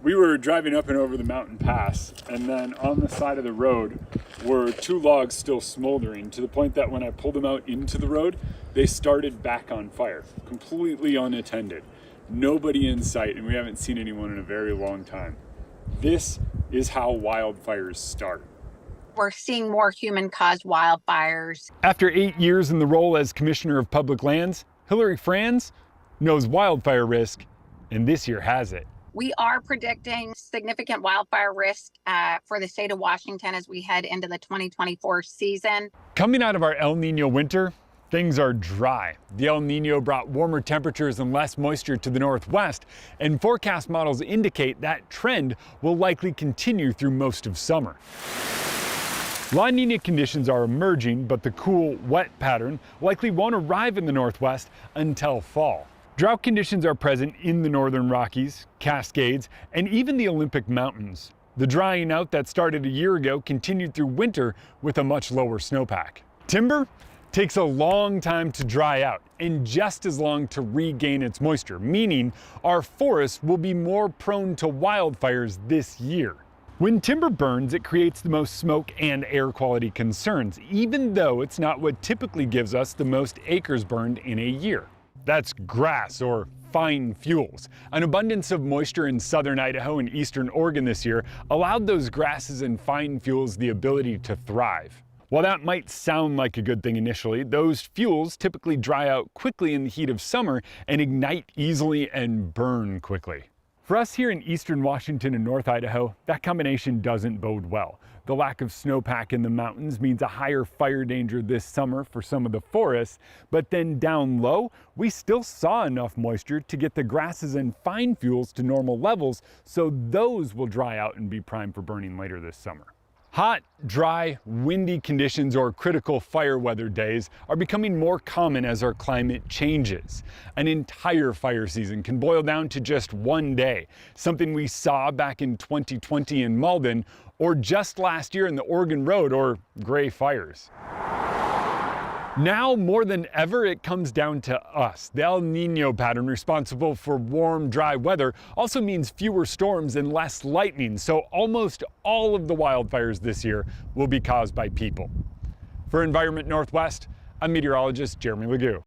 We were driving up and over the mountain pass, and then on the side of the road were 2 logs still smoldering, to the point that when I pulled them out into the road, they started back on fire, completely unattended. Nobody in sight, and we haven't seen anyone in a very long time. This is how wildfires start. We're seeing more human-caused wildfires. After 8 years in the role as Commissioner of Public Lands, Hillary Franz knows wildfire risk, and this year has it. We are predicting significant wildfire risk for the state of Washington as we head into the 2024 season. Coming out of our El Niño winter, things are dry. The El Niño brought warmer temperatures and less moisture to the northwest, and forecast models indicate that trend will likely continue through most of summer. La Niña conditions are emerging, but the cool, wet pattern likely won't arrive in the northwest until fall. Drought conditions are present in the northern Rockies, Cascades, and even the Olympic Mountains. The drying out that started a year ago continued through winter with a much lower snowpack. Timber takes a long time to dry out and just as long to regain its moisture, meaning our forests will be more prone to wildfires this year. When timber burns, it creates the most smoke and air quality concerns, even though it's not what typically gives us the most acres burned in a year. That's grass, or fine fuels. An abundance of moisture in southern Idaho and eastern Oregon this year allowed those grasses and fine fuels the ability to thrive. While that might sound like a good thing initially, those fuels typically dry out quickly in the heat of summer and ignite easily and burn quickly. For us here in eastern Washington and North Idaho, that combination doesn't bode well. The lack of snowpack in the mountains means a higher fire danger this summer for some of the forests, but then down low, we still saw enough moisture to get the grasses and fine fuels to normal levels, so those will dry out and be primed for burning later this summer. Hot, dry, windy conditions or critical fire weather days are becoming more common as our climate changes. An entire fire season can boil down to just one day, something we saw back in 2020 in Malden, or just last year in the Oregon Road or Gray Fires. Now more than ever, it comes down to us. The El Niño pattern responsible for warm, dry weather also means fewer storms and less lightning, so almost all of the wildfires this year will be caused by people. For Environment Northwest, I'm meteorologist Jeremy Legoo.